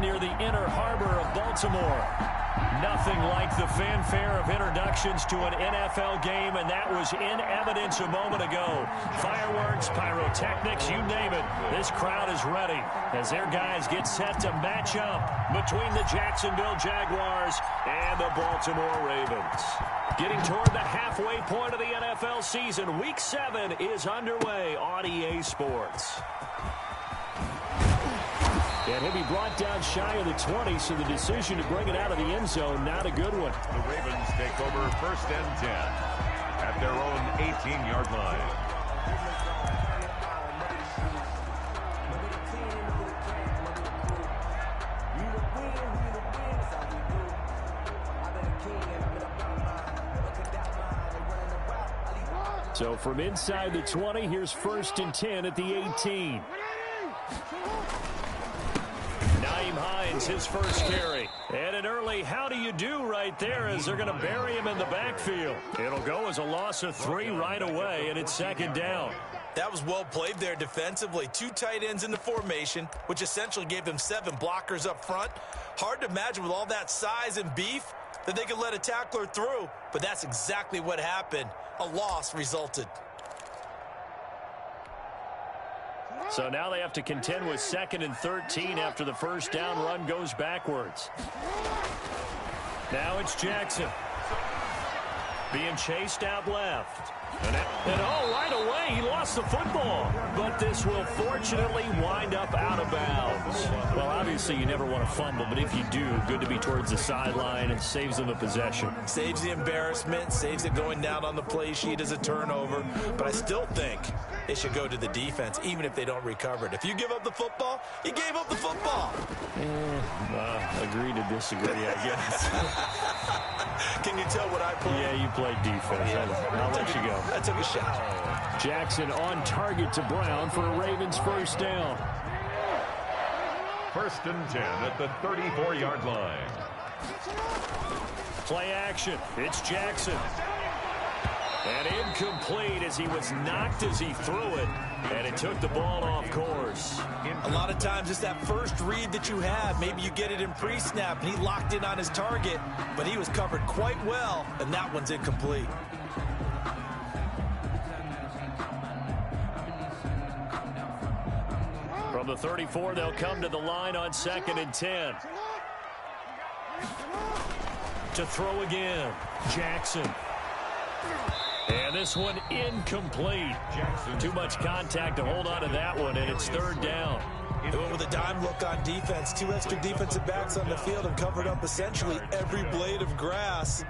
near the inner harbor of Baltimore. Nothing like the fanfare of introductions to an NFL game, and that was in evidence a moment ago. Fireworks, pyrotechnics, you name it. This crowd is ready as their guys get set to match up between the Jacksonville Jaguars and the Baltimore Ravens. Getting toward the halfway point of the NFL season, Week 7 is underway on EA Sports. And he'll be brought down shy of the 20, so the decision to bring it out of the end zone, not a good one. The Ravens take over 1st and 10 at their own 18-yard line. So from inside the 20, here's 1st and 10 at the 18. His first carry. And an early how do you do right there as they're going to bury him in the backfield. It'll go as a loss of 3 right away, and it's 2nd down. That was well played there defensively. 2 tight ends in the formation, which essentially gave them 7 blockers up front. Hard to imagine with all that size and beef that they could let a tackler through, but that's exactly what happened. A loss resulted. So now they have to contend with 2nd and 13 after the first down run goes backwards. Now it's Jackson being chased out left. And right away, he lost the football. But this will fortunately wind up out of bounds. Well, obviously, you never want to fumble, but if you do, good to be towards the sideline and saves them a possession. Saves the embarrassment, saves it going down on the play sheet as a turnover. But I still think it should go to the defense, even if they don't recover it. If you give up the football, you gave up the football. Agree to disagree, I guess. Can you tell what I played? Yeah, you played defense. I'll let you go. I took a shot. Jackson on target to Brown for a Ravens first down. 1st and 10 at the 34-yard line. Play action. It's Jackson. And incomplete as he was knocked as he threw it. And it took the ball off course. A lot of times it's that first read that you have. Maybe you get it in pre-snap, and he locked in on his target. But he was covered quite well, and that one's incomplete. From the 34, they'll come to the line on 2nd and 10. To throw again, Jackson. And this one incomplete. Too much contact to hold on to that one, and it's 3rd down. They went with a dime look on defense. 2 extra defensive backs on the field and covered up essentially every blade of grass.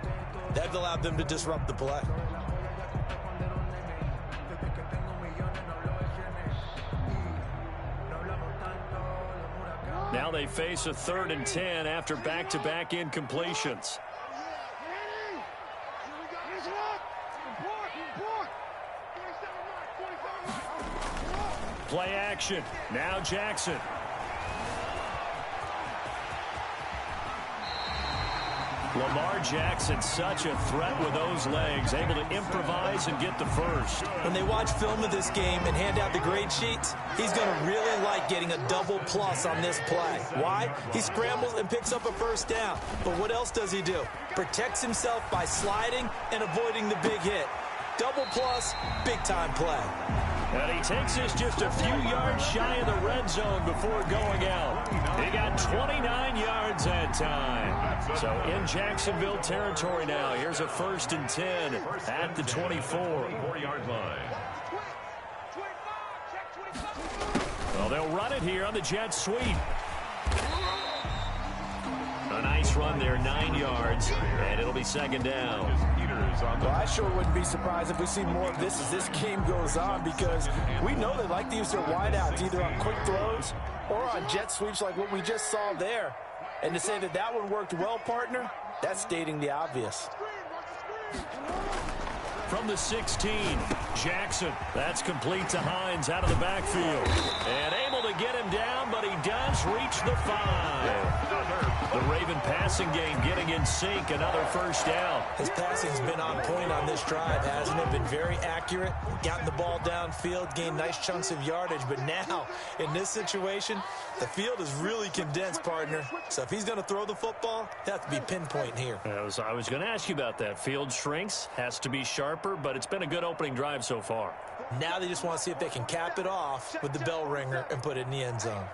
That allowed them to disrupt the play. Now they face a 3rd and 10 after back-to-back incompletions. Play action. Now Jackson. Lamar Jackson, such a threat with those legs, able to improvise and get the first. When they watch film of this game and hand out the grade sheets, he's going to really like getting a double plus on this play. Why? He scrambles and picks up a first down. But what else does he do? Protects himself by sliding and avoiding the big hit. Double plus, big-time play. And he takes us just a few yards shy of the red zone before going out. He got 29 yards that time. So in Jacksonville territory now. Here's a 1st and 10 at the 24-yard line. Well, they'll run it here on the jet sweep. A nice run there, 9 yards, and it'll be 2nd down. Well, I sure wouldn't be surprised if we see more of this as this game goes on, because we know they like to use their wideouts either on quick throws or on jet sweeps like what we just saw there. And to say that that one worked well, partner, that's stating the obvious. From the 16, Jackson. That's complete to Hines out of the backfield. And able able to get him down, but he does reach the 5. The Raven passing game getting in sync, another first down. His passing's been on point on this drive, hasn't it? Been very accurate, gotten the ball downfield, gained nice chunks of yardage, but now, in this situation, the field is really condensed, partner. So if he's going to throw the football, he'll have to be pinpoint here. I was going to ask you about that. Field shrinks, has to be sharper, but it's been a good opening drive so far. Now they just want to see if they can cap it off with the bell ringer and put it in the end zone.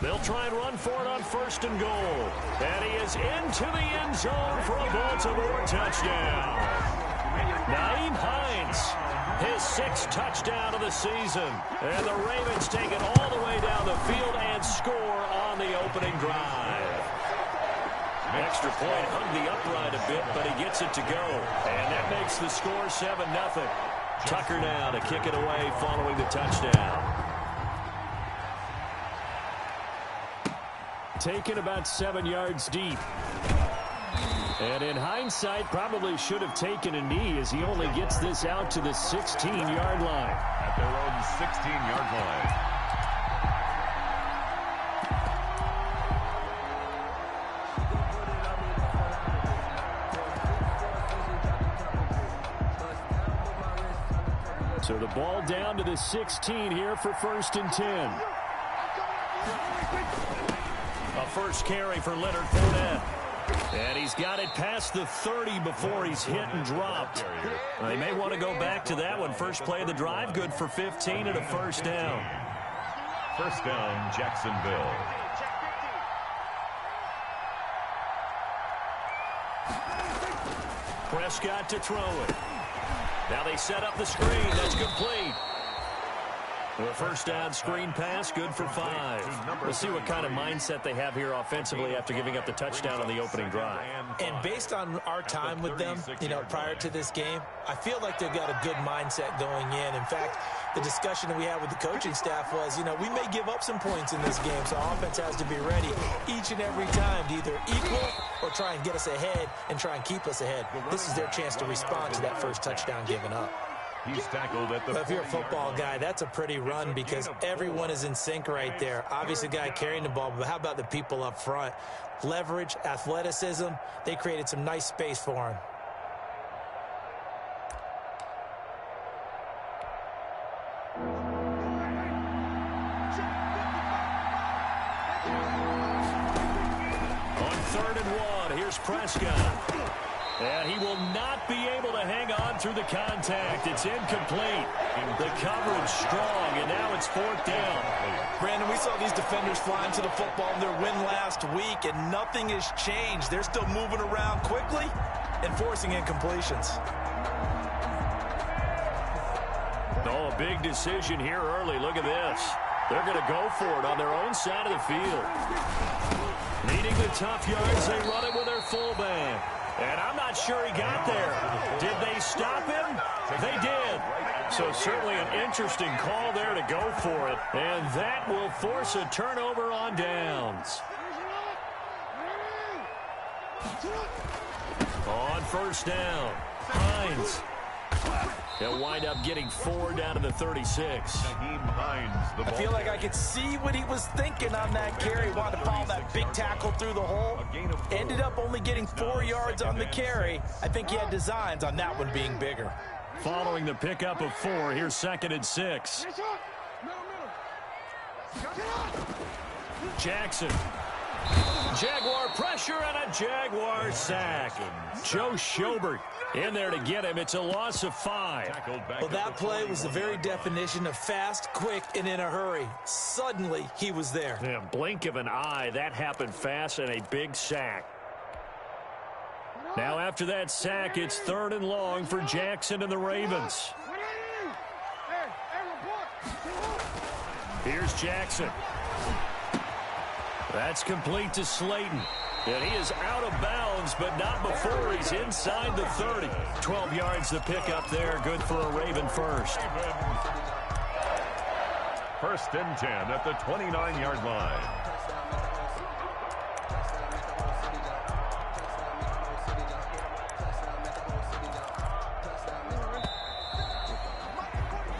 They'll try and run for it on 1st and goal. And he is into the end zone for a Baltimore touchdown. Naeem Hines, his 6th touchdown of the season. And the Ravens take it all the way down the field and score on the opening drive. Extra point hung the upright a bit, but he gets it to go. And that makes the score 7-0. Tucker now to kick it away following the touchdown. Taken about 7 yards deep. And in hindsight, probably should have taken a knee as he only gets this out to the 16-yard line. At their own 16-yard line. So the ball down to the 16 here for 1st and 10. A first carry for Leonard Fournette. And he's got it past the 30 before he's hit and dropped. They may want to go back to that one. First play of the drive, good for 15 and a first down. First down, Jacksonville. Prescott to throw it. Now they set up the screen. That's complete. The first down screen pass, good for 5. We'll see what kind of mindset they have here offensively after giving up the touchdown on the opening drive. And based on our time with them, prior to this game, I feel like they've got a good mindset going in. In fact, the discussion that we had with the coaching staff was, we may give up some points in this game, so our offense has to be ready each and every time to either equal or try and get us ahead and try and keep us ahead. This is their chance to respond to that first touchdown given up. He's tackled at the. But if you're a football guy, that's a pretty run because everyone is in sync right there. Obviously, the guy carrying the ball, but how about the people up front? Leverage, athleticism, they created some nice space for him. On 3rd and 1, here's Prescott. And he will not be able to hang on through the contact. It's incomplete. The coverage strong, and now it's 4th down. Brandon, we saw these defenders flying to the football in their win last week, and nothing has changed. They're still moving around quickly and forcing incompletions. Oh, a big decision here early. Look at this. They're going to go for it on their own side of the field. Needing the tough yards, they run it with their fullback. And I'm not sure he got there. Did they stop him? They did. So certainly an interesting call there to go for it. And that will force a turnover on downs. On 1st down, Hines. He'll wind up getting 4 down to the 36. Naeem Hines, I feel like I could see what he was thinking on that carry. Wanted to follow that big tackle through the hole. Ended up only getting 4 yards on the carry. I think he had designs on that one being bigger. Following the pickup of 4, here's 2nd and 6. Jackson. Jaguar pressure and a Jaguar sack. Joe Schobert in there to get him. It's a loss of 5. Well, that play was the very definition of fast, quick, and in a hurry. Suddenly, he was there. Yeah, blink of an eye, that happened fast, and a big sack. Now after that sack, it's 3rd and long for Jackson and the Ravens. Here's Jackson. That's complete to Slayton. And he is out of bounds, but not before he's inside the 30. 12 yards the pickup there. Good for a Raven first. 1st and 10 at the 29-yard line.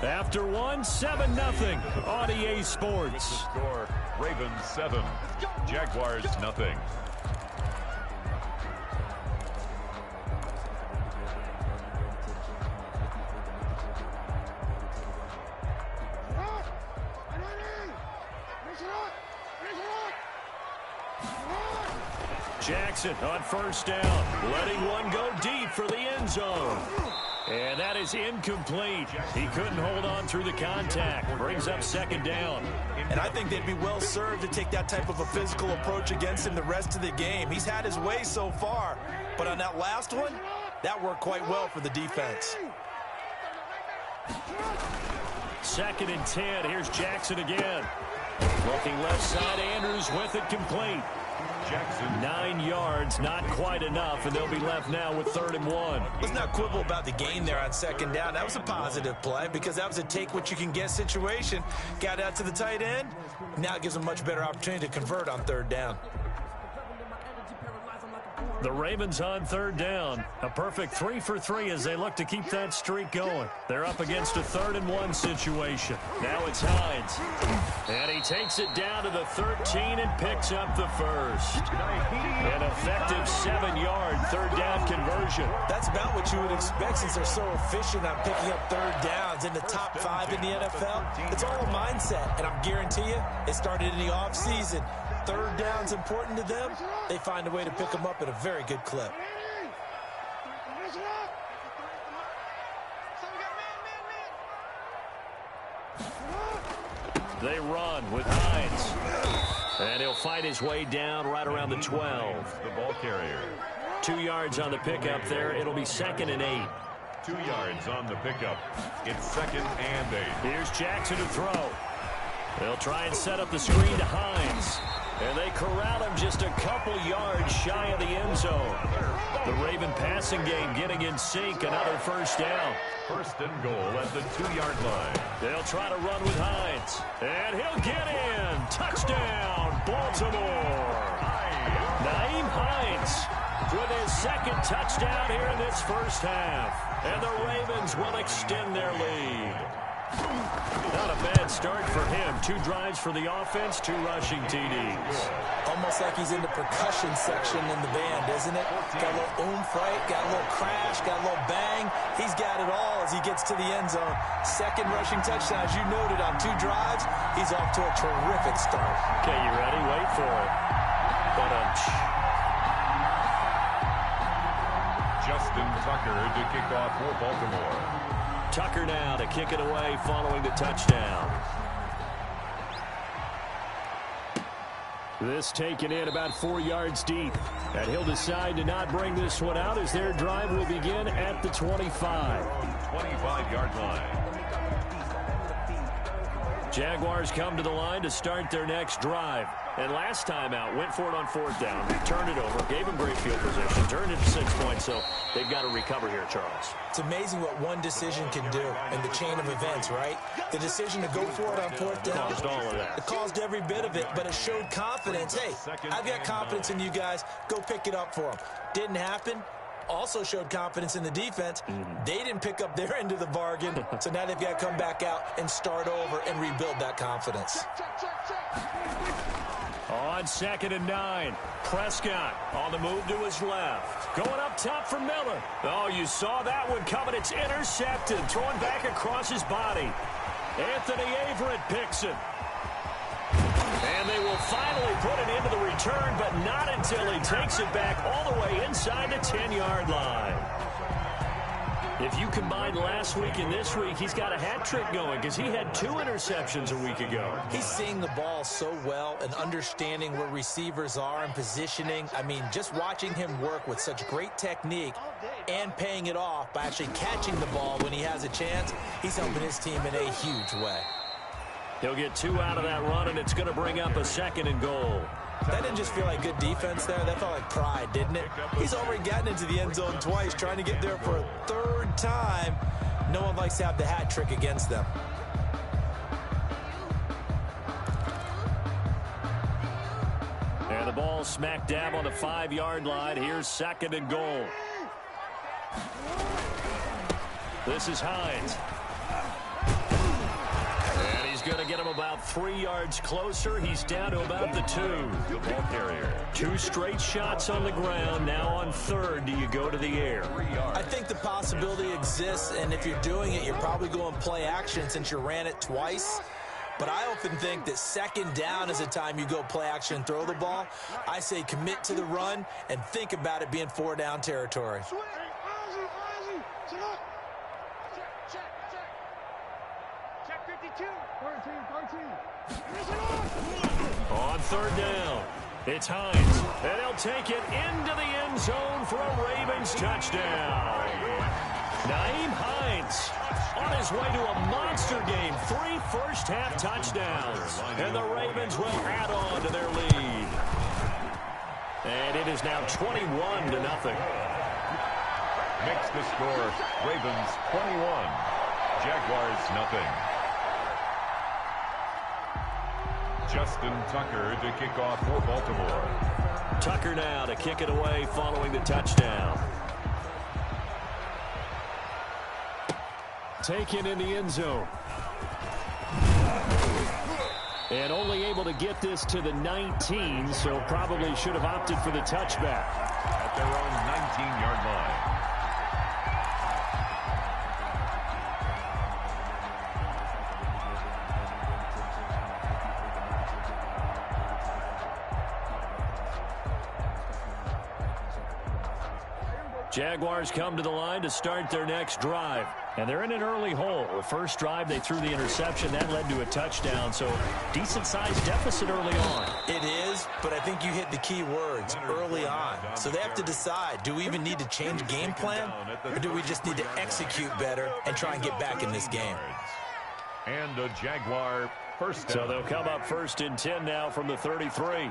After one, 7-0 on EA Sports. With the score, Ravens 7, Jaguars 0. Jackson on first down, letting one go deep for the end zone. And that is incomplete. He couldn't hold on through the contact. Brings up second down. And I think they'd be well served to take that type of a physical approach against him the rest of the game. He's had his way so far, but on that last one, that worked quite well for the defense. 2nd and 10. Here's Jackson again. Looking left side, Andrews with it complete. Jackson. 9 yards, not quite enough, and they'll be left now with 3rd and 1. Let's not quibble about the gain there on second down. That was a positive play because that was a take-what-you-can-get situation. Got out to the tight end. Now it gives them a much better opportunity to convert on 3rd down. The Ravens on 3rd down. A perfect 3 for 3 as they look to keep that streak going. They're up against a 3rd and 1 situation. Now it's Hines. And he takes it down to the 13 and picks up the first. An effective 7-yard 3rd down conversion. That's about what you would expect since they're so efficient on picking up 3rd downs in the top 5 in the NFL. It's all a mindset, and I'm guarantee you it started in the offseason. 3rd down's important to them. They find a way to pick them up at a very good clip. They run with Hines. And he'll fight his way down right around the 12. The ball carrier. 2 yards on the pickup there. It'll be 2nd and 8. 2 yards on the pickup. It's 2nd and 8. Here's Jackson to throw. They'll try and set up the screen to Hines. And they corral him just a couple yards shy of the end zone. The Raven passing game getting in sync. Another first down. 1st and goal at the 2-yard line. They'll try to run with Hines. And he'll get in. Touchdown, Baltimore. Nyheim Hines with his 2nd touchdown here in this first half. And the Ravens will extend their lead. Not a bad start for him. 2 drives for the offense, 2 rushing TDs. Almost like he's in the percussion section in the band, isn't it? Got a little oomph, right? Got a little crash, got a little bang. He's got it all as he gets to the end zone. 2nd rushing touchdown, as you noted, on 2 drives. He's off to a terrific start. Okay, you ready? Wait for it. Justin Tucker to kick off for Baltimore. Tucker now to kick it away following the touchdown. This taken in about 4 yards deep. And he'll decide to not bring this one out as their drive will begin at the 25. 25-yard line. Jaguars come to the line to start their next drive. And last time out, went for it on 4th down, turned it over, gave him great field position, turned it to 6 points, so they've got to recover here, Charles. It's amazing what one decision can do in the chain of events, right? The decision to go for it on 4th down. Caused all of that. It caused every bit of it, but it showed confidence. Hey, I've got confidence in you guys. Go pick it up for them. Didn't happen. Also showed confidence in the defense. They didn't pick up their end of the bargain, so now they've got to come back out and start over and rebuild that confidence. On 2nd and 9, Prescott on the move to his left. Going up top for Miller. Oh, you saw that one coming. It's intercepted. Throwing back across his body. Anthony Averett picks it. And they will finally put it into the return, but not until he takes it back all the way inside the 10-yard line. If you combine last week and this week, he's got a hat trick going because he had 2 interceptions a week ago. He's seeing the ball so well and understanding where receivers are and positioning. I mean, just watching him work with such great technique and paying it off by actually catching the ball when he has a chance, he's helping his team in a huge way. He'll get 2 out of that run, and it's going to bring up a 2nd and goal. That didn't just feel like good defense there. That felt like pride, didn't it? He's already gotten into the end zone twice, trying to get there for a 3rd time. No one likes to have the hat trick against them. And the ball smack dab on the 5-yard line. Here's 2nd and goal. This is Hines. about 3 yards closer. He's down to about the 2. The ball carrier. 2 straight shots on the ground. Now on third, do you go to the air? I think the possibility exists, and if you're doing it, you're probably going play action since you ran it twice. But I often think that second down is the time you go play action and throw the ball. I say commit to the run and think about it being 4-down territory. On third down, it's Hines, and he'll take it into the end zone for a Ravens touchdown. Nyheim Hines on his way to a monster game, 3 first-half touchdowns, and the Ravens will add on to their lead. And it is now 21-0. Makes the score Ravens 21, Jaguars nothing. Justin Tucker to kick off for Baltimore. Tucker now to kick it away following the touchdown. Taken in the end zone. And only able to get this to the 19, so probably should have opted for the touchback. At their own 19-yard line. Jaguars come to the line to start their next drive. And they're in an early hole. The first drive, they threw the interception. That led to a touchdown. So decent-sized deficit early on. It is, but I think you hit the key words, early on. So they have to decide, do we even need to change game plan? Or do we just need to execute better and try and get back in this game? And a Jaguar first down. So they'll come up 1st and 10 now from the 33.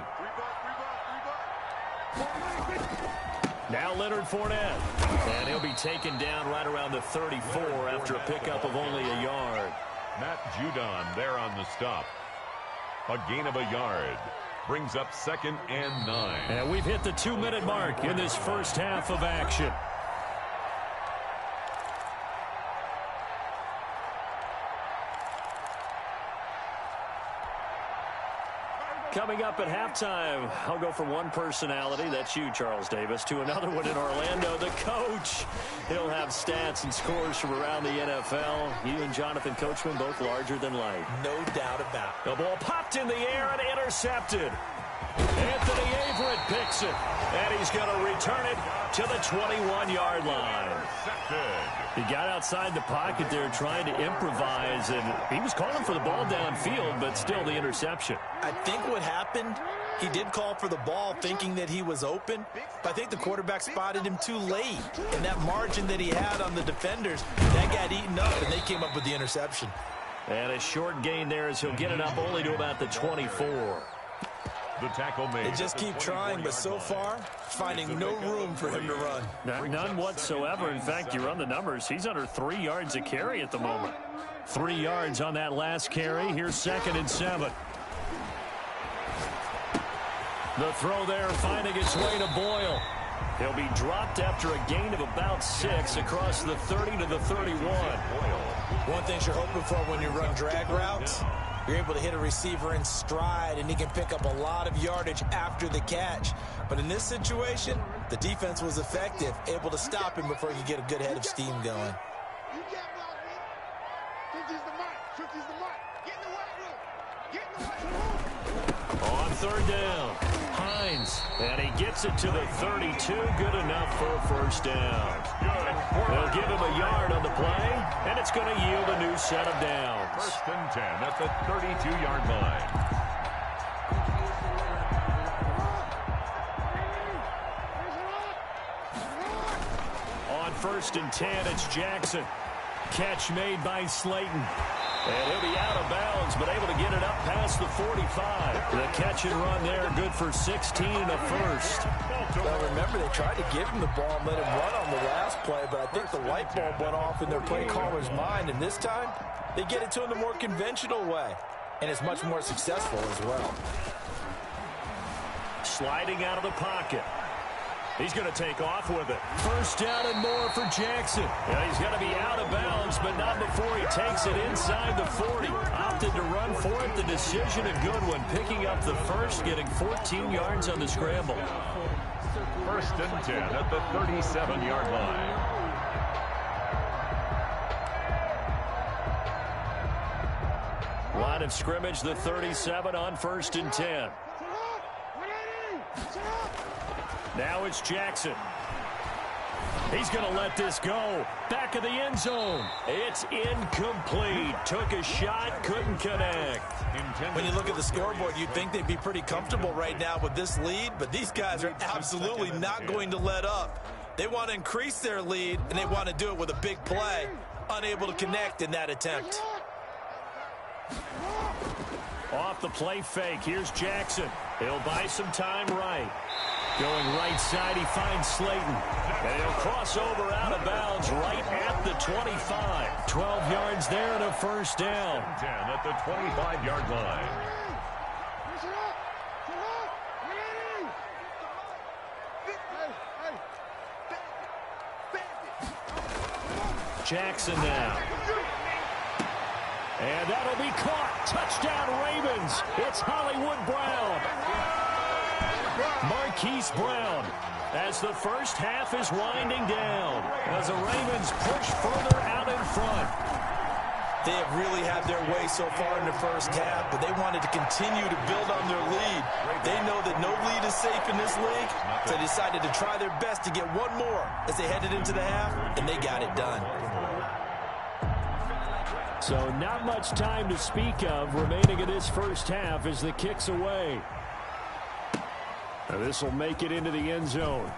Now Leonard Fournette. And he'll be taken down right around the 34 after a pickup of only a yard. Matt Judon there on the stop. A gain of a yard. Brings up 2nd and 9. And we've hit the 2-minute mark in this first half of action. Coming up at halftime, I'll go from one personality, that's you, Charles Davis, to another one in Orlando, the coach. He'll have stats and scores from around the NFL. You and Jonathan Coachman both larger than life. No doubt about it. The ball popped in the air and intercepted. Anthony Averett picks it, and he's going to return it to the 21-yard line. He got outside the pocket there trying to improvise, and he was calling for the ball downfield, but still the interception. I think what happened, he did call for the ball thinking that he was open, but I think the quarterback spotted him too late. And that margin that he had on the defenders, that got eaten up, and they came up with the interception. And a short gain there as he'll get it up only to about the 24. The tackle made. They just keep trying, but so far, finding no room for him to run. None whatsoever. In fact, you run the numbers. He's under 3 yards a carry at the moment. 3 yards on that last carry. Here's 2nd and 7. The throw there finding its way to Boyle. He'll be dropped after a gain of about 6 across the 30 to the 31. One thing you're hoping for when you run drag routes, you're able to hit a receiver in stride, and he can pick up a lot of yardage after the catch. But in this situation, the defense was effective, able to stop him before he could get a good head of steam going. On 3rd down, Hines, and he gets it to the 32, good enough for a 1st down. They'll give him a yard on the play, and it's going to yield a new set of downs. 1st and 10 at the 32-yard line. On 1st and 10, it's Jackson. Catch made by Slayton. And he'll be out of bounds, but able to get it up past the 45. The catch and run there, good for 16 and a 1st. Well, remember, they tried to give him the ball and let him run on the last play, but I think the light bulb went off in their play caller's mind, and this time, they get it to him the more conventional way, and it's much more successful as well. Sliding out of the pocket. He's going to take off with it. First down and more for Jackson. Yeah, he's got to be out of bounds, but not before he takes it inside the 40. Opted to run for it. The decision a good one. Picking up the first, getting 14 yards on the scramble. First and 10 at the 37-yard line. Line of scrimmage, the 37 on first and 10. Now it's Jackson. He's going to let this go. Back of the end zone. It's incomplete. Took a shot, couldn't connect. When you look at the scoreboard, you'd think they'd be pretty comfortable right now with this lead, but these guys are absolutely not going to let up. They want to increase their lead, and they want to do it with a big play. Unable to connect in that attempt. Off the play fake. Here's Jackson. He'll buy some time right. Going right side, he finds Slayton. And he'll cross over out of bounds right at the 25. 12 yards there and a first down. 10 at the 25-yard line. Jackson now. And that'll be caught. Touchdown Ravens. It's Hollywood Brown. Marquise Brown as the first half is winding down. As the Ravens push further out in front. They have really had their way so far in the first half, but they wanted to continue to build on their lead. They know that no lead is safe in this league, so they decided to try their best to get one more as they headed into the half, and they got it done. So not much time to speak of remaining in this first half as the kick's away. Now this will make it into the end zone.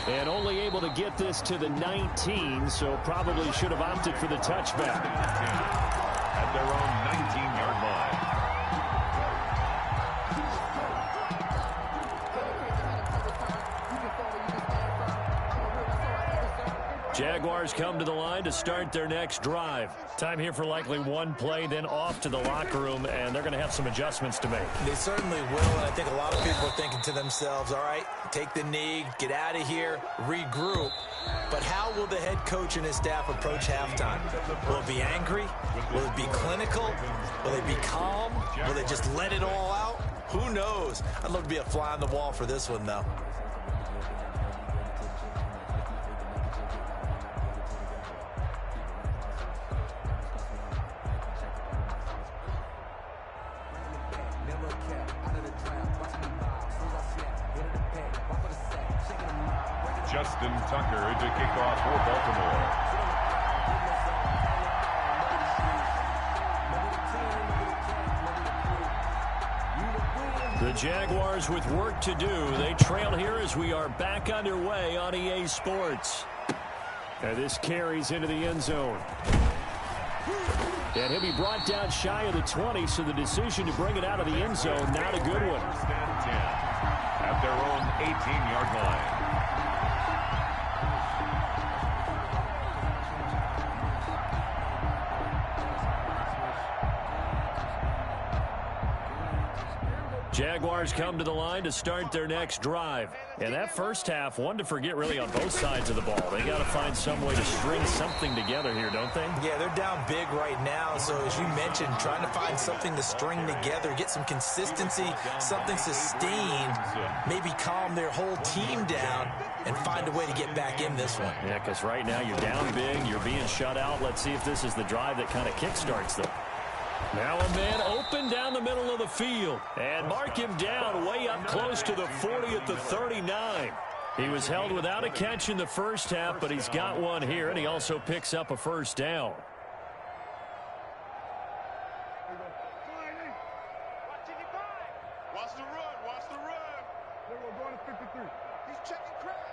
And only able to get this to the 19, so probably should have opted for the touchback. At their own 19-yard line. Jaguars come to the line to start their next drive. Time here for likely one play, then off to the locker room, and they're going to have some adjustments to make. They certainly will, and I think a lot of people are thinking to themselves, all right, take the knee, get out of here, regroup. But how will the head coach and his staff approach halftime? Will it be angry? Will it be clinical? Will they be calm? Will they just let it all out? Who knows? I'd love to be a fly on the wall for this one, though. Justin Tucker to kick off for Baltimore. The Jaguars with work to do. They trail here as we are back underway on EA Sports. And this carries into the end zone. And he'll be brought down shy of the 20, so the decision to bring it out of the end zone, not a good one. First and 10 at their own 18-yard line. Jaguars come to the line to start their next drive. And that first half, one to forget really on both sides of the ball. They got to find some way to string something together here, don't they? Yeah, they're down big right now. So as you mentioned, trying to find something to string together, get some consistency, something sustained, maybe calm their whole team down and find a way to get back in this one. Yeah, because right now you're down big, you're being shut out. Let's see if this is the drive that kind of kickstarts them. Now a man open down the middle of the field. And mark him down way up close to the 40 at the 39. He was held without a catch in the first half, but he's got one here, and he also picks up a first down. Watch the run. Watch the run. They were going to 53. He's checking crap.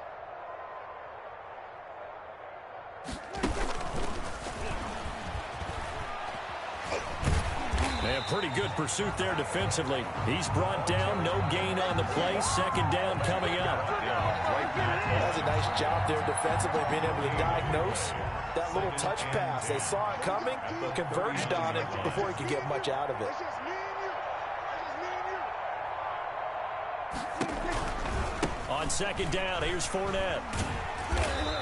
And pretty good pursuit there defensively. He's brought down, no gain on the play. Second down coming up. That's a nice job there defensively, being able to diagnose that little touch pass. They saw it coming, converged on it before he could get much out of it. On second down, here's Fournette.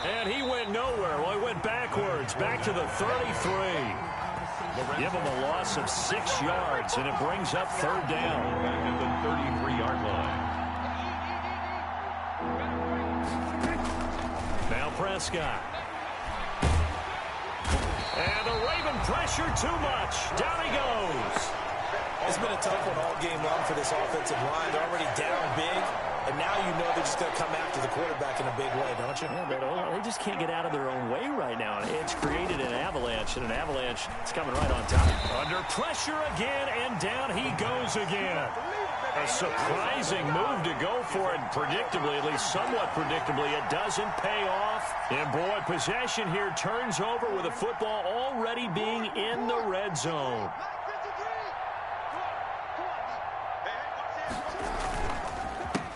And he went nowhere. Well, he went backwards, back to the 33. Give him a loss of 6 yards, and it brings up third down. Back at the 33-yard line. Now Prescott. And the Raven pressure too much. Down he goes. It's been a tough one all game long for this offensive line. They're already down big, and now you know they're just going to come after the quarterback in a big way, don't you? Yeah, they just can't get out of their own way right now. It's created an avalanche, and an avalanche is coming right on top. Under pressure again, and down he goes again. A surprising move to go for it, predictably, at least somewhat predictably. It doesn't pay off. And, boy, possession here turns over with the football already being in the red zone.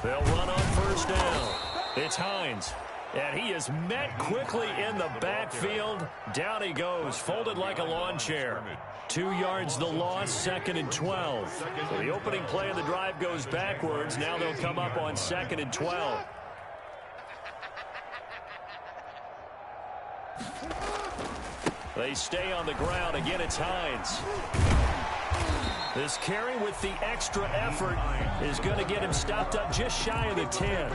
They'll run on first down. It's Hines. And he is met quickly in the backfield. Down he goes, folded like a lawn chair. 2 yards the loss, 2nd and 12. So the opening play of the drive goes backwards. Now they'll come up on 2nd and 12. They stay on the ground. Again, it's Hines. This carry with the extra effort is going to get him stopped up just shy of the 10.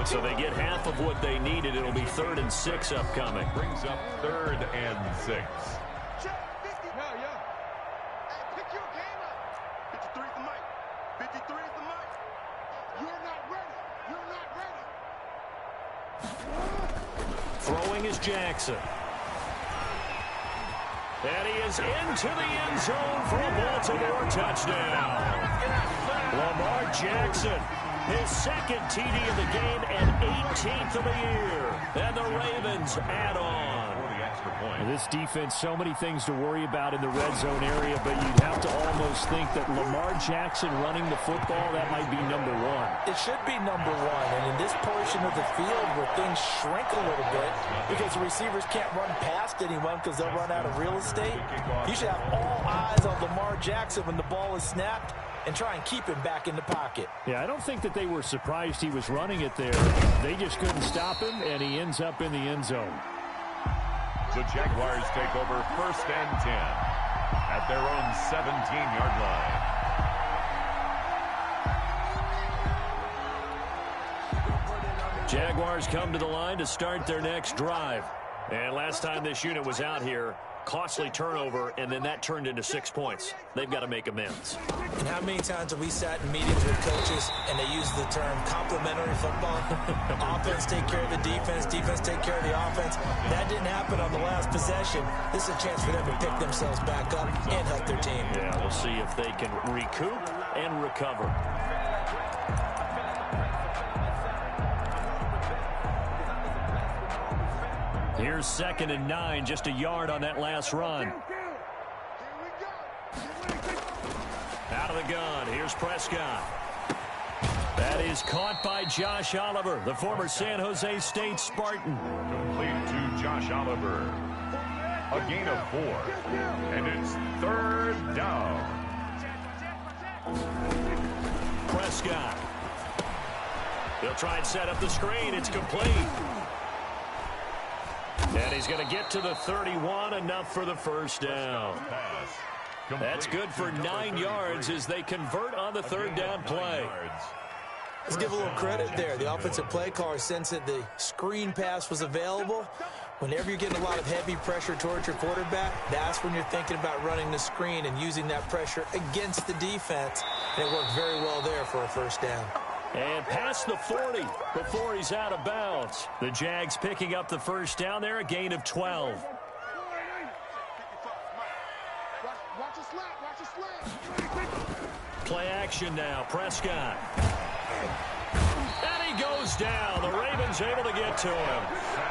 So they get half of what they needed. It'll be 3rd and 6 upcoming. Brings up 3rd and 6. Pick your game up. 53 is the mic. 53 is the mic. You're not ready. You're not ready. Throwing is Jackson. And he is into the end zone for a Baltimore touchdown. Lamar Jackson, his 2nd TD of the game and 18th of the year. And the Ravens add on. This defense, so many things to worry about in the red zone area, but you'd have to almost think that Lamar Jackson running the football, that might be number 1. It should be number 1, and in this portion of the field where things shrink a little bit because the receivers can't run past anyone because they'll run out of real estate, you should have all eyes on Lamar Jackson when the ball is snapped and try and keep him back in the pocket. Yeah, I don't think that they were surprised he was running it there. They just couldn't stop him, and he ends up in the end zone. The Jaguars take over 1st and 10 at their own 17-yard line. Jaguars come to the line to start their next drive. And last time this unit was out here, costly turnover, and then that turned into 6 points. They've got to make amends. And how many times have we sat in meetings with coaches and they use the term complementary football? Offense take care of the defense, defense take care of the offense. That didn't happen on the last possession. This is a chance for them to pick themselves back up and help their team. Yeah, we'll see if they can recoup and recover. Here's 2nd and 9, just a yard on that last run. Out of the gun, here's Prescott. That is caught by Josh Oliver, the former San Jose State Spartan. Complete to Josh Oliver. A gain of 4. And it's 3rd down. Prescott. He'll try and set up the screen. It's complete. And he's going to get to the 31, enough for the first down. That's good for 9 yards as they convert on the 3rd down play. Let's give a little credit there. The offensive play caller sensed that the screen pass was available. Whenever you're getting a lot of heavy pressure towards your quarterback, that's when you're thinking about running the screen and using that pressure against the defense. And it worked very well there for a first down. And past the 40 before he's out of bounds. The Jags picking up the first down there, a gain of 12. Watch a slant. Watch a slant. Play action now. Prescott. And he goes down. The Ravens able to get to him.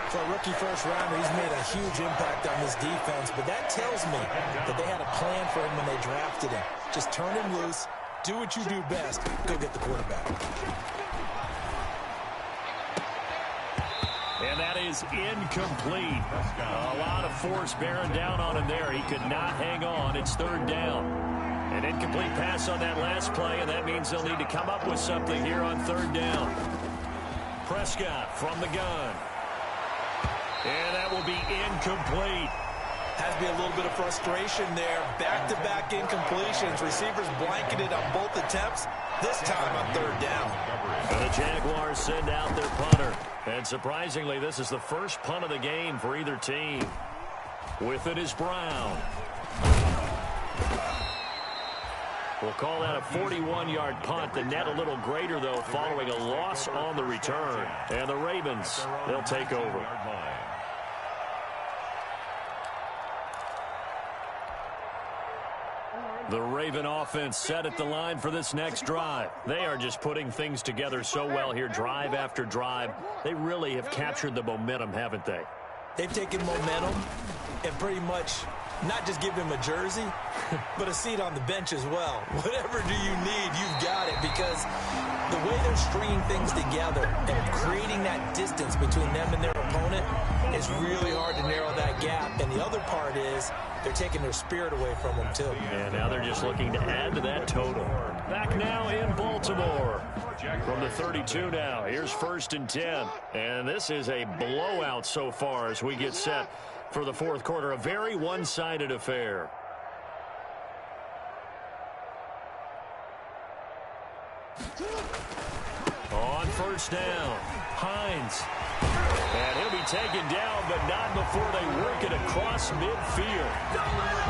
For a rookie first rounder, he's made a huge impact on this defense. But that tells me that they had a plan for him when they drafted him. Just turn him loose. Do what you do best. Go get the quarterback. And that is incomplete. A lot of force bearing down on him there. He could not hang on. It's 3rd down. An incomplete pass on that last play, and that means they'll need to come up with something here on 3rd down. Prescott from the gun. And that will be incomplete. Has to be a little bit of frustration there. Back-to-back incompletions. Receivers blanketed on both attempts, this time on third down. And the Jaguars send out their punter. And surprisingly, this is the first punt of the game for either team. With it is Brown. We'll call that a 41-yard punt. The net a little greater, though, following a loss on the return. And the Ravens, they'll take over. The Raven offense set at the line for this next drive. They are just putting things together so well here, drive after drive. They really have captured the momentum, haven't they? They've taken momentum and pretty much not just give him a jersey, but a seat on the bench as well. Whatever do you need, you've got it, because the way they're stringing things together and creating that distance between them and their opponent is really hard to narrow that gap. And the other part is they're taking their spirit away from them, too. And now they're just looking to add to that total. Back now in Baltimore. From the 32 now, here's 1st and 10. And this is a blowout so far as we get set for the fourth quarter. A very one-sided affair. On 1st down, Hines. And he'll be taken down, but not before they work it across midfield.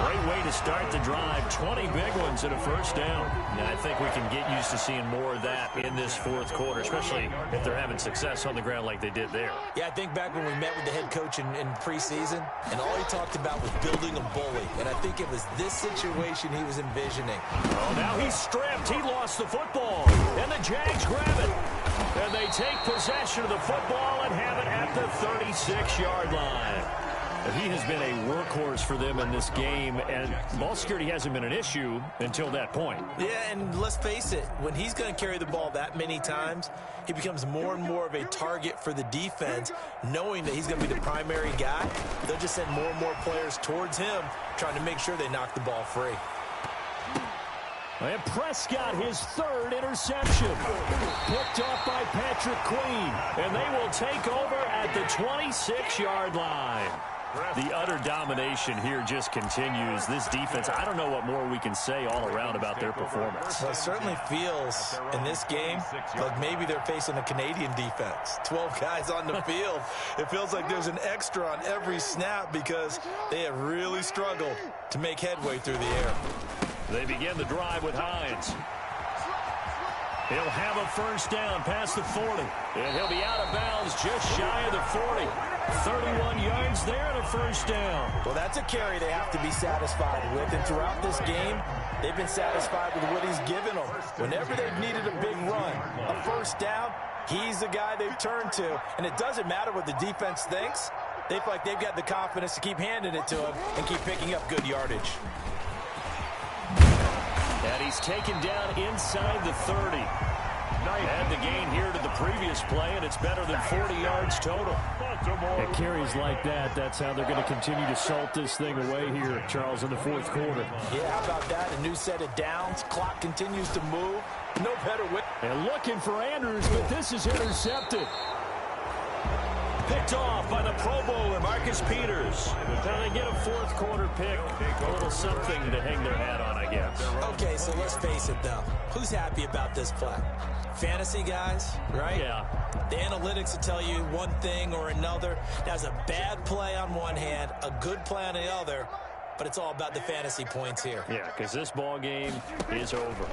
Great way to start the drive. 20 big ones and a 1st down. And I think we can get used to seeing more of that in this fourth quarter, especially if they're having success on the ground like they did there. Yeah, I think back when we met with the head coach in preseason, and all he talked about was building a bully. And I think it was this situation he was envisioning. Oh, now he's stripped. He lost the football. And the Jags grab it. And they take possession of the football and have it at the 36-yard line. He has been a workhorse for them in this game, and ball security hasn't been an issue until that point. Yeah, and let's face it, when he's going to carry the ball that many times, he becomes more and more of a target for the defense, knowing that he's going to be the primary guy. They'll just send more and more players towards him, trying to make sure they knock the ball free. And Prescott, his 3rd interception. Picked off by Patrick Queen. And they will take over at the 26-yard line. The utter domination here just continues. This defense, I don't know what more we can say all around about their performance. Well, it certainly feels in this game like maybe they're facing a Canadian defense. 12 guys on the field. It feels like there's an extra on every snap because they have really struggled to make headway through the air. They begin the drive with Hines. He'll have a 1st down past the 40. And he'll be out of bounds just shy of the 40. 31 yards there and a 1st down. Well, that's a carry they have to be satisfied with. And throughout this game, they've been satisfied with what he's given them. Whenever they've needed a big run, a 1st down, he's the guy they've turned to. And it doesn't matter what the defense thinks. They feel like they've got the confidence to keep handing it to him and keep picking up good yardage. And he's taken down inside the 30. Add the gain here to the previous play, and it's better than 40 yards total. At carries like that, that's how they're going to continue to salt this thing away here, Charles, in the fourth quarter. Yeah, how about that? A new set of downs. Clock continues to move. No better way. And looking for Andrews, but this is intercepted. Picked off by the Pro Bowler, Marcus Peters. Now they get a fourth quarter pick. A little something to hang their hat on, I guess. Okay, so let's face it, though. Who's happy about this play? Fantasy guys, right? Yeah. The analytics will tell you one thing or another. That's a bad play on one hand, a good play on the other, but it's all about the fantasy points here. Yeah, because this ball game is over.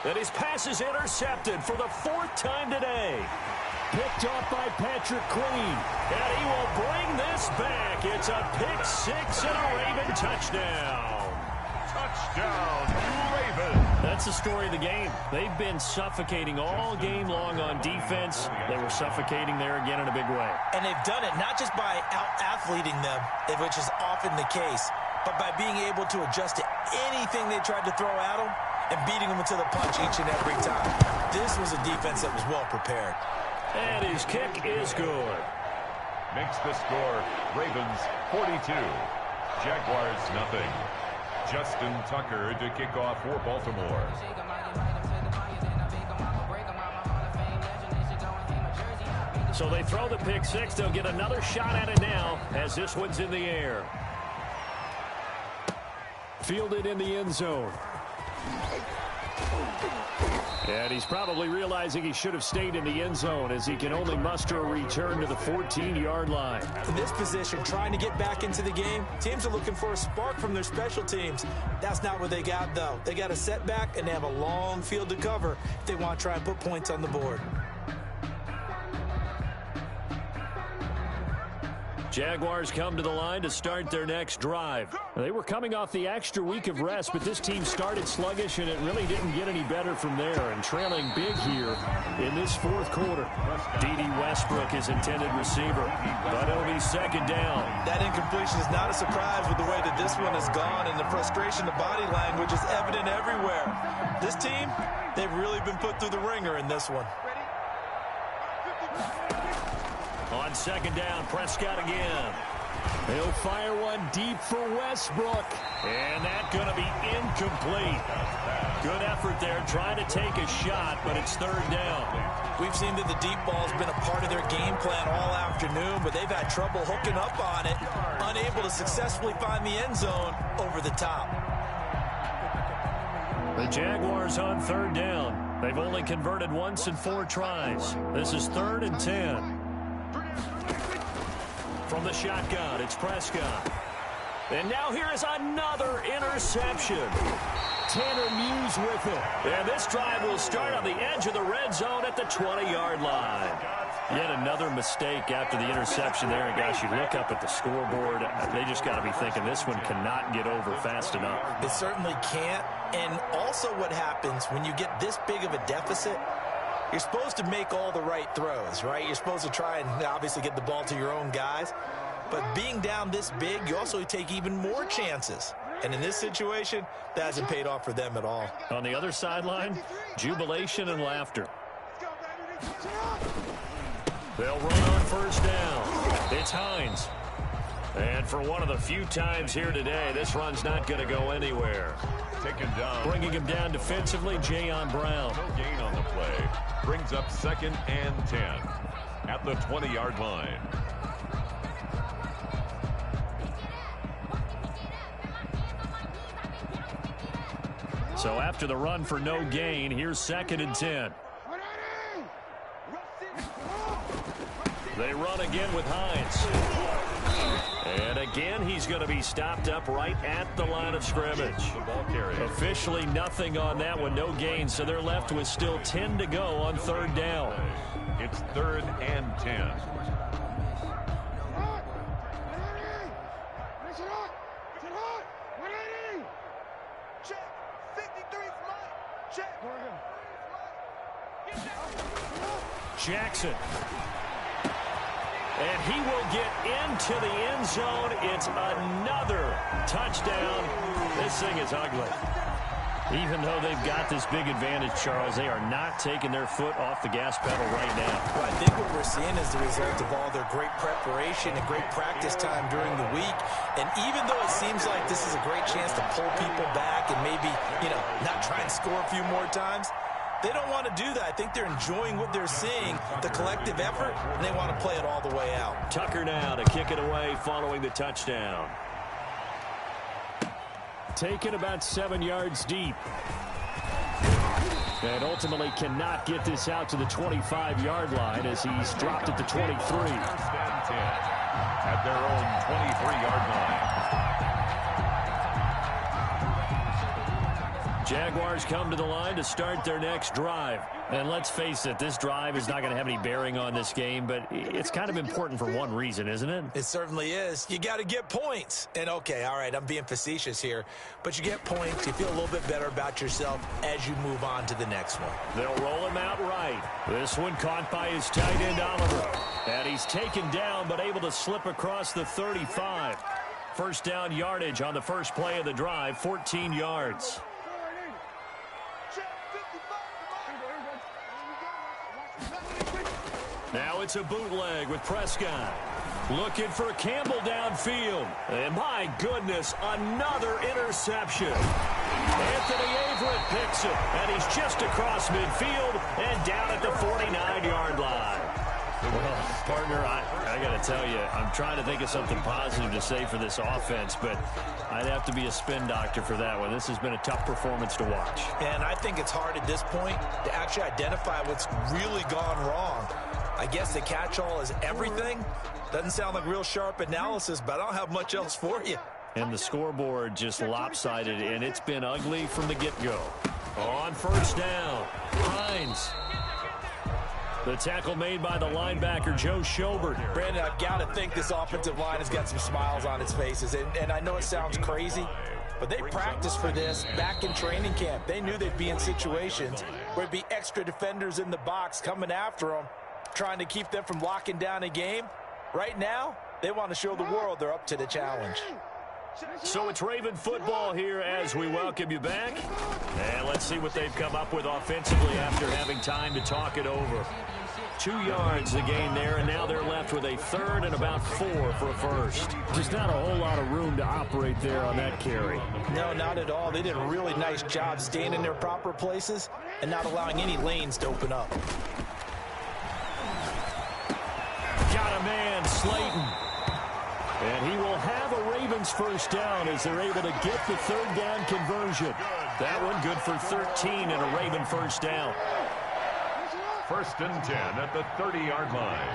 And his pass is intercepted for the 4th time today. Picked off by Patrick Queen. And he will bring this back. It's a pick 6 and a Raven touchdown. Touchdown, Raven. That's the story of the game. They've been suffocating all game long on defense. They were suffocating there again in a big way. And they've done it not just by out-athleting them, which is often the case, but by being able to adjust to anything they tried to throw at them and beating them to the punch each and every time. This was a defense that was well prepared. And his kick is good. Makes the score Ravens 42, Jaguars nothing. Justin Tucker to kick off for Baltimore. So they throw the pick six. They'll get another shot at it now as this one's in the air. Fielded in the end zone. And he's probably realizing he should have stayed in the end zone as he can only muster a return to the 14-yard line. In this position, trying to get back into the game, teams are looking for a spark from their special teams. That's not what they got, though. They got a setback, and they have a long field to cover if they want to try and put points on the board. Jaguars come to the line to start their next drive. They were coming off the extra week of rest, but this team started sluggish, and it really didn't get any better from there. And trailing big here in this fourth quarter. D.D. Westbrook is intended receiver, but it'll be second down. That incompletion is not a surprise with the way that this one has gone, and the frustration of body language is evident everywhere. This team, they've really been put through the ringer in this one. On second down, Prescott again. He'll fire one deep for Westbrook. And that's going to be incomplete. Good effort there trying to take a shot, but it's third down. We've seen that the deep ball's been a part of their game plan all afternoon, but they've had trouble hooking up on it, unable to successfully find the end zone over the top. The Jaguars on third down. They've only converted once in 4 tries. This is 3rd and 10. From the shotgun, it's Prescott. And now here is another interception. Tanner Muse with it. And this drive will start on the edge of the red zone at the 20-yard line. Yet another mistake after the interception there. And, gosh, you look up at the scoreboard, they just got to be thinking this one cannot get over fast enough. It certainly can't. And also what happens when you get this big of a deficit, you're supposed to make all the right throws, right? You're supposed to try and obviously get the ball to your own guys. But being down this big, you also take even more chances. And in this situation, that hasn't paid off for them at all. On the other sideline, jubilation and laughter. They'll run on first down. It's Hines. And for one of the few times here today, this run's not going to go anywhere. Taken down. Bringing him down defensively, Jayon Brown. No gain on the play. Brings up 2nd and 10 at the 20-yard line. So after the run for no gain, here's 2nd and 10. They run again with Hines. And again, he's going to be stopped up right at the line of scrimmage. The ball carrier. Officially nothing on that one, no gain, so they're left with still 10 to go on third down. It's 3rd and 10. Jackson. And he will get into the end zone. It's another touchdown. This thing is ugly. Even though they've got this big advantage, Charles, they are not taking their foot off the gas pedal right now. Well, I think what we're seeing is the result of all their great preparation and great practice time during the week. And even though it seems like this is a great chance to pull people back and maybe, not try and score a few more times, they don't want to do that. I think they're enjoying what they're seeing, the collective effort, and they want to play it all the way out. Tucker now to kick it away following the touchdown. Taken about 7 yards deep. And ultimately cannot get this out to the 25-yard line as he's dropped at the 23. 1st and 10 at their own 23-yard line. Jaguars come to the line to start their next drive. And let's face it, this drive is not going to have any bearing on this game, but it's kind of important for one reason, isn't it? It certainly is. You got to get points. And, okay, all right, I'm being facetious here, but you get points, you feel a little bit better about yourself as you move on to the next one. They'll roll him out right. This one caught by his tight end, Oliver. And he's taken down, but able to slip across the 35. First down yardage on the first play of the drive, 14 yards. Now it's a bootleg with Prescott. Looking for Campbell downfield. And my goodness, another interception. Anthony Averett picks it. And he's just across midfield and down at the 49-yard line. Well, partner, I got to tell you, I'm trying to think of something positive to say for this offense, but I'd have to be a spin doctor for that one. This has been a tough performance to watch. And I think it's hard at this point to actually identify what's really gone wrong. I guess the catch-all is everything. Doesn't sound like real sharp analysis, but I don't have much else for you. And the scoreboard just lopsided, and it's been ugly from the get-go. On first down, Hines. The tackle made by the linebacker, Joe Schobert. Brandon, I've got to think this offensive line has got some smiles on its faces. And I know it sounds crazy, but they practiced for this back in training camp. They knew they'd be in situations where there'd be extra defenders in the box coming after them, trying to keep them from locking down a game. Right now, they want to show the world they're up to the challenge. So it's Raven football here as we welcome you back. And let's see what they've come up with offensively after having time to talk it over. 2 yards the gain there, and now they're left with a third and about 4 for a first. Just not a whole lot of room to operate there on that carry. No, not at all. They did a really nice job staying in their proper places and not allowing any lanes to open up. Got a man, Slayton. And he will have a Ravens first down as they're able to get the third down conversion. That one good for 13 and a Raven first down. First and 10 at the 30-yard line.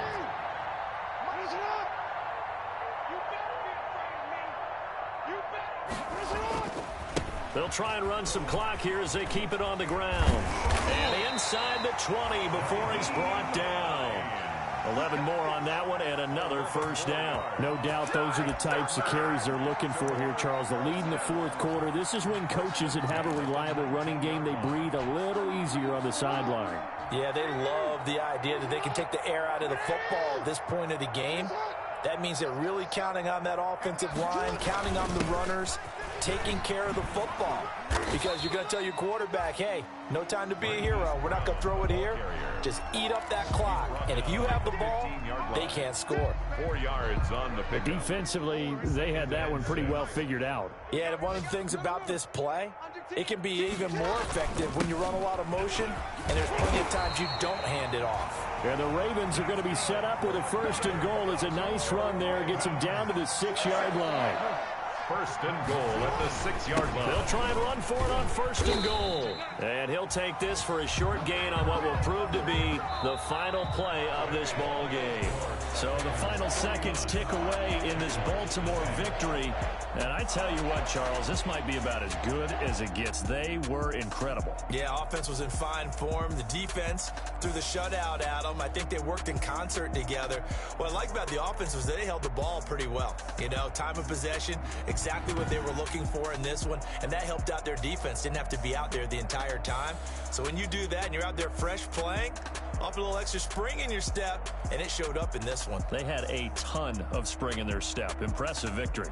They'll try and run some clock here as they keep it on the ground. And inside the 20 before he's brought down. 11 more on that one and another first down. No doubt those are the types of carries they're looking for here, Charles. The lead in the fourth quarter. This is when coaches that have a reliable running game, they breathe a little easier on the sideline. Yeah, they love the idea that they can take the air out of the football at this point of the game. That means they're really counting on that offensive line, counting on the runners, taking care of the football. Because you're going to tell your quarterback, hey, no time to be a hero. We're not going to throw it here. Just eat up that clock. And if you have the ball, they can't score. 4 yards on the pick. Defensively, they had that one pretty well figured out. Yeah, and one of the things about this play, it can be even more effective when you run a lot of motion, and there's plenty of times you don't hand it off. And the Ravens are going to be set up with a first and goal. It's a nice run there. Gets them down to the 6-yard line. First and goal at the 6-yard line. They'll try and run for it on first and goal. And he'll take this for a short gain on what will prove to be the final play of this ball game. So the final seconds tick away in this Baltimore victory. And I tell you what, Charles, this might be about as good as it gets. They were incredible. Yeah, offense was in fine form. The defense threw the shutout at them. I think they worked in concert together. What I like about the offense was they held the ball pretty well. You know, time of possession, exactly what they were looking for in this one, and that helped out their defense. Didn't have to be out there the entire time. So when you do that and you're out there fresh playing, off a little extra spring in your step, and it showed up in this one. They had a ton of spring in their step. Impressive victory.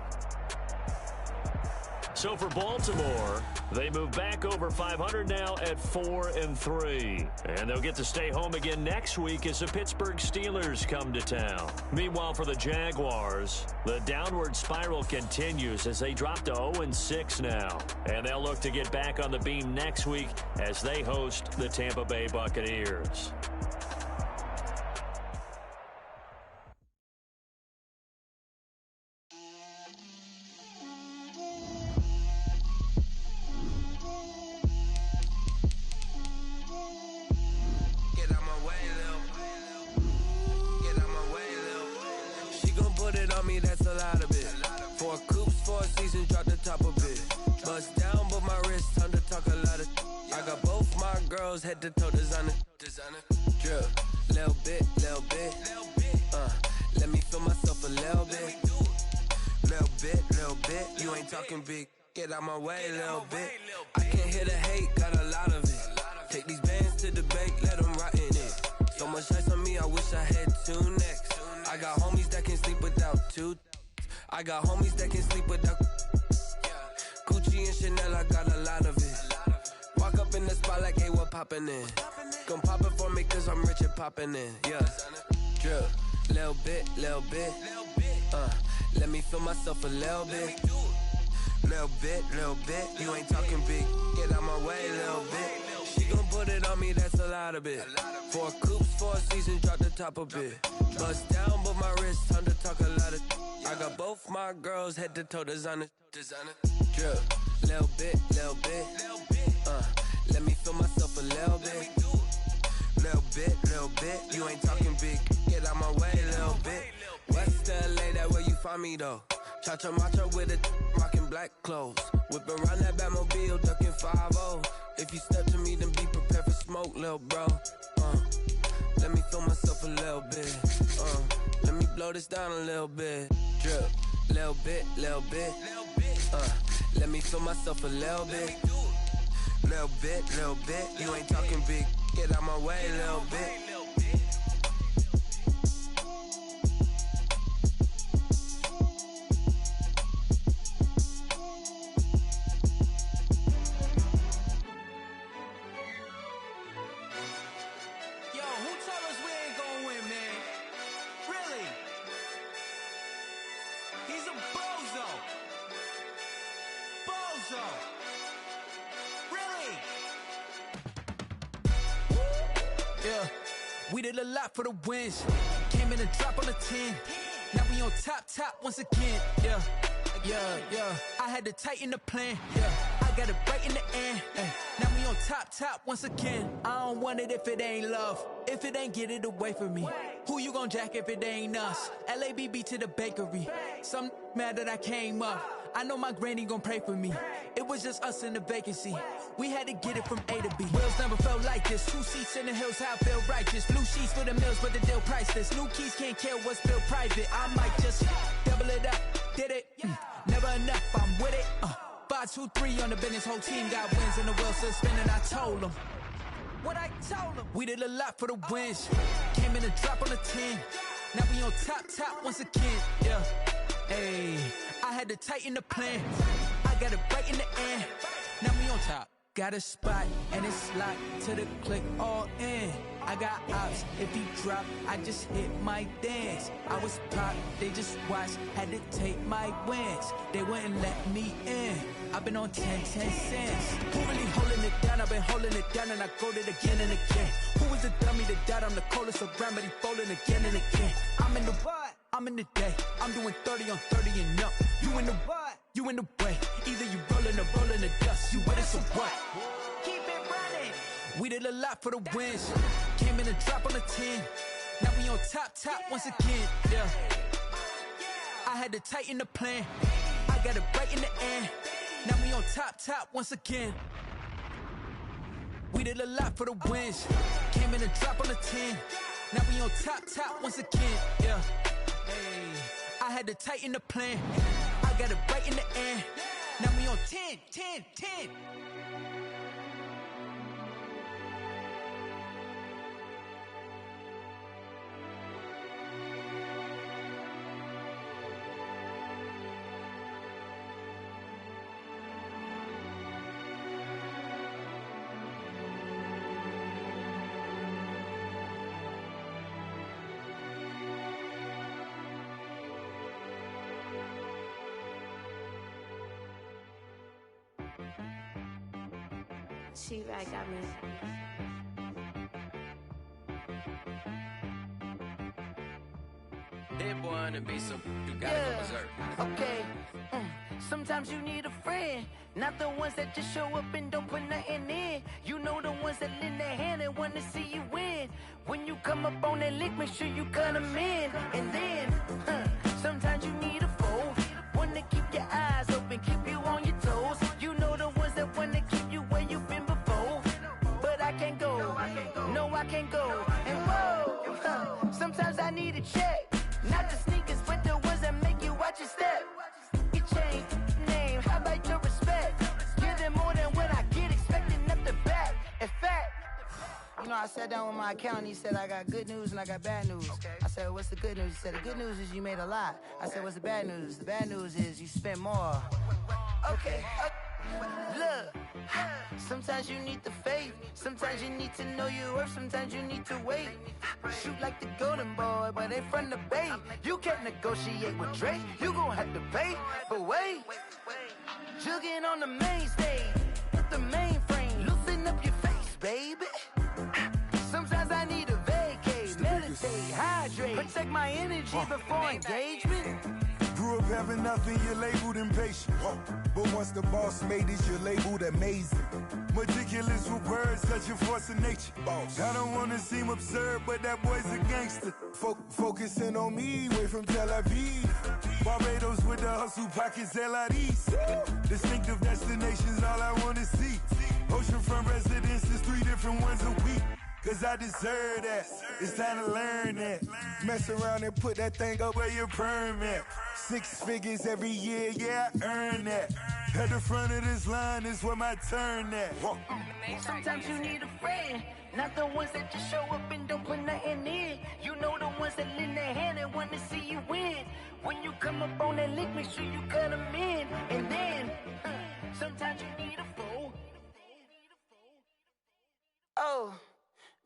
So for Baltimore, they move back over 500 now at 4-3. And they'll get to stay home again next week as the Pittsburgh Steelers come to town. Meanwhile, for the Jaguars, the downward spiral continues as they drop to 0-6 now. And they'll look to get back on the beam next week as they host the Tampa Bay Buccaneers. Head to toe designer, drip, little bit, let me feel myself a little bit, you ain't talking big, get out my way, little bit, I can't hear the hate, got a lot of it, take these bands to the bank, let them rot in it, so much ice on me, I wish I had 2 necks, I got homies that can sleep without 2, I got homies that can sleep without, Gucci and Chanel, I got a lot of it. Walk up in the spot like, hey, what poppin' in? Gon' pop it for me cause I'm rich and poppin' in, yeah. Drip, little bit, let me feel myself a little bit. Little bit, you ain't talking big, get out my way, little bit. She gon' put it on me, that's a lot of it. 4 coops, 4 seasons, drop the top a bit. Bust down, but my wrist, time to talk a lot of. I got both my girls head to toe designer. Drip, little bit. Let me feel myself a little bit. Little bit. You ain't talking big. Get out my way, little bit. West LA, that where you find me though. Cha-cha macha with a rockin' black clothes. Whip around that Batmobile, ducking 5-0. If you step to me, then be prepared for smoke, little bro. Let me feel myself a little bit. Let me blow this down a little bit. Drip, little bit. Let me feel myself a little bit. Little bit. You ain't talking big. Get out my way, little bit. We did a lot for the wins. Came in and drop on the 10. Now we on top once again. Yeah. I had to tighten the plan. Yeah. I got it right in the end. Now we on top once again. I don't want it if it ain't love. If it ain't, get it away from me. Who you gon' jack if it ain't us? LABB to the bakery. Some mad that I came up. I know my granny gon' pray for me. It was just us in the vacancy. We had to get it from A to B. Wheels never felt like this. 2 seats in the hills, how I feel righteous. Blue sheets for the mills, but the deal priceless. New keys can't care what's built private. I might just double it up. Did it? Never enough, I'm with it. 5, 2, 3 on the business. Whole team got wins and the wheels still spinning. I told them what I told them. We did a lot for the wins. Came in and drop on the 10. Now we on top once again. Yeah. Hey, I had to tighten the plan. I got it right in the end. Now we on top. Got a spot and it's locked to the click all in. I got ops, if he drop, I just hit my dance. I was pop, they just watched, had to take my wins. They wouldn't let me in. I've been on 10 cents. Who really holding it down? I've been holding it down and I go it again and again. Who was the dummy that died? I'm the coldest around, but he folding again and again. I'm in the what? I'm in the day. I'm doing 30 on 30 and up. You in the what? You in the way. Either you rolling or rolling the dust. You with it, so what? Keep it running. We did a lot for the wins. Came in and drop on the 10. Now we on top once again. Yeah. I had to tighten the plan. I got it right in the end. Now we on top once again. We did a lot for the wins. Came in and drop on the 10. Now we on top once again. Yeah. Hey, I had to tighten the plan. I got it right in the end. Now we on 10. She right got me. Hit one and be some. You gotta go berserk. Okay. Sometimes you need a friend, not the ones that just show up and don't put nothing in. You know the ones that lend their hand and want to see you win. When you come up on that lick, make sure you cut them in. And then, sometimes you need a foe, one to keep your eyes open, keep you on your toes. You know the ones that want to keep you where you've been before. But I can't go, no I can't go. And whoa, sometimes I need a check, not the sneakers, but the ones that make you watch your step. You change name, how about your respect? Give them more than what I get, expecting up the back. In fact, you know, I sat down with my accountant, he said I got good news and I got bad news. I said, what's the good news? He said, the good news is you made a lot. I said, what's the bad news? The bad news is you spent more. Okay. Look, sometimes you need the faith, sometimes you need to know your worth, sometimes you need to wait. Shoot like the golden boy, but they from the bay. You can't negotiate with Drake, you gon' have to pay. But wait, jugging on the main stage, with the mainframe, loosen up your face, baby. Sometimes I need a vacate. my energy before engagement. Grew up having nothing, you're labeled impatient. But once the boss made it, you're labeled amazing. Meticulous with words, such a force of nature. I don't want to seem absurd, but that boy's a gangster. Focusing on me, way from Tel Aviv. Barbados with the hustle pockets, LIDs. Distinctive destinations, all I want to see. Oceanfront residences, 3 different ones a week. Cause I deserve that, it's time to learn that. Mess around and put that thing up where your permit. 6 figures every year, yeah, I earn that. At the front of this line is where my turn at. Sometimes you need a friend, not the ones that just show up and don't put nothing in. You know the ones that lend their hand and want to see you win. When you come up on that lick, make sure you cut them in. And then, sometimes you need a fool. Oh.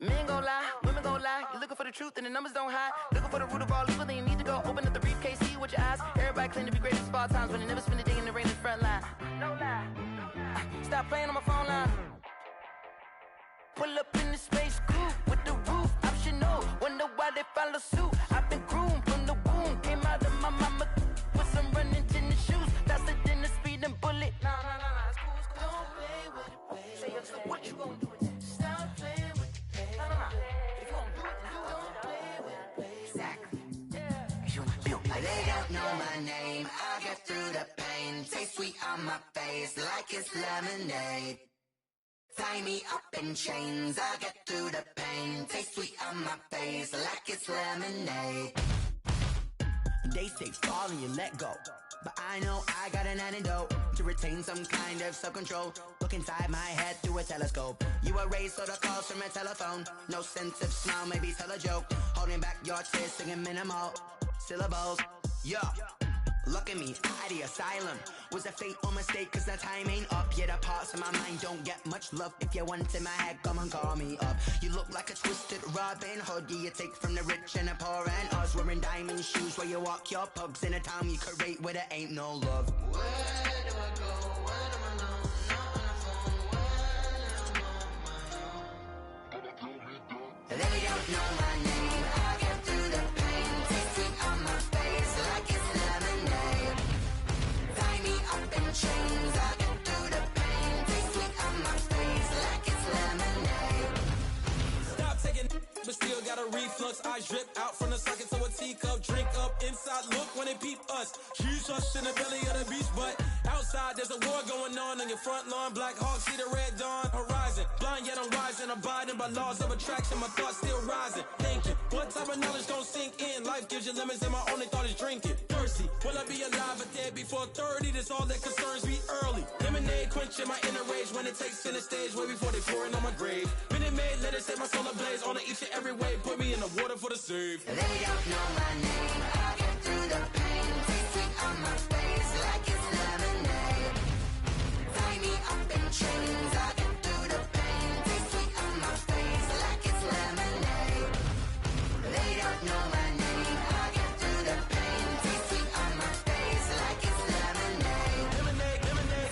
Men gon' lie, women gon' lie. You're looking for the truth and the numbers don't hide. Looking for the root of all evil, then you need to go open up the briefcase, see with your eyes. Everybody claim to be greatest of all times, but they never spend a day in the rain in the front line. No lie. Stop playing on my phone line. Pull up in the space coupe with the roof optional. Wonder why they follow suit. I've been groomed from the womb. Came out of my mama with some running tennis shoes. Faster than the speeding bullet. Nah, it's cool, it's cool. Don't play with it, baby. Say, what you gon' do? Stop playing. They don't know my name, I get through the pain. Taste sweet on my face like it's lemonade. Tie me up in chains, I get through the pain. Taste sweet on my face like it's lemonade. They say fall and you let go, but I know I got an antidote to retain some kind of self-control. Look inside my head through a telescope. You erase all the calls from a telephone. No sense of smile, maybe tell a joke. Holding back your tears, singing minimal syllables. Yeah, look at me, at the asylum. Was a fate or mistake, cause the time ain't up. Yeah, the parts of my mind don't get much love. If you want in my head, come and call me up. You look like a twisted Robin Hood. Yeah, you take from the rich and the poor and us. Wearing diamond shoes where you walk your pugs. In a town you create where there ain't no love. Where do I go? When am I alone? Not on the phone. When I'm on my own. They don't know my name, I get through the pain. Taste sweet on my face like it's lemonade. Tie me up in chains, I get through the pain. Taste sweet on my face like it's lemonade. Stop taking but still got a reflux. Eyes drip out from the socket to a teacup. Drink up inside, look when they peep us. She's us in the belly of the beast, but outside there's a war going on your front lawn. Black Hawk, see the red dawn horizon. Blind yet I'm rising, abiding by laws of attraction. My thoughts still rising, thinking what type of knowledge gon' sink in? Life gives you lemons and my only thought is drinking. Thirsty, will I be alive or dead before 30? That's all that concerns me early. Lemonade quenching my inner rage when it takes center stage way before they pouring on my grave. Minute Maid, let it set my soul ablaze on each and every way. Put me in the water for the save. They don't know my name, I get through the pain. Taste sweet on my face like it's lemonade. Tie me up in chains, I get through the pain. Taste sweet on my face like it's lemonade. They don't know my name, I get through the pain. Taste sweet on my face like it's lemonade.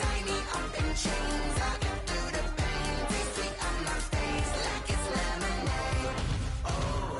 Tie me up in chains, I get through the pain. Taste sweet on my face like it's lemonade. Oh.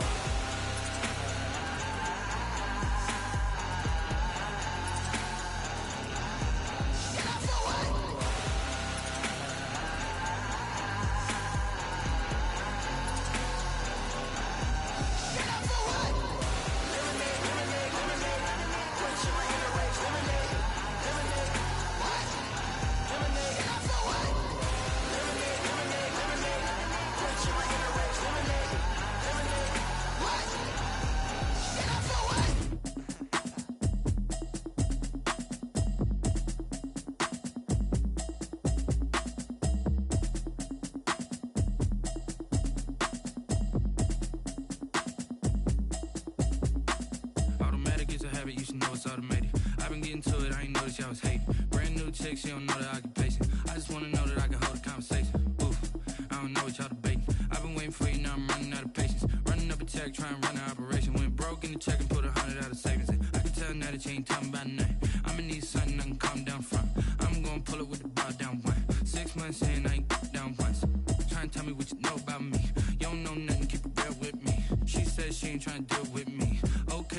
Automatic is a habit, you should know it's automated. I've been getting to it, I ain't noticed y'all was hating. Brand new chick, she don't know the occupation. I just wanna know that I can hold a conversation. Oof, I don't know what y'all debating. I've been waiting for you, now I'm running out of patience. Running up a check, trying to run an operation. Went broke in the check and put 100 out of savings in. I can tell now that you ain't talking about nothing. I'ma need something I can calm down front. I'm gonna pull it with the bar down one. 6 months in, I ain't down once. Trying to tell me what you know about me. You don't know nothing, keep it real with me. She says she ain't trying to deal with me. Okay.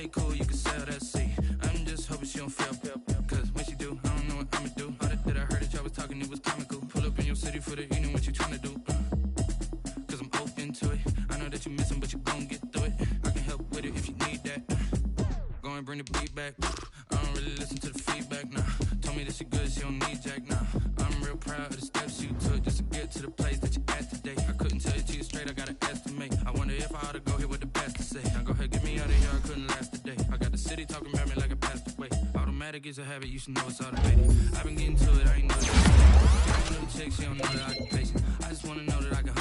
talking about me like I passed away. Automatic is a habit, you should know it's automated. I've been getting to it, I ain't know that. New chick, she don't know that I can patient. I just wanna know that I can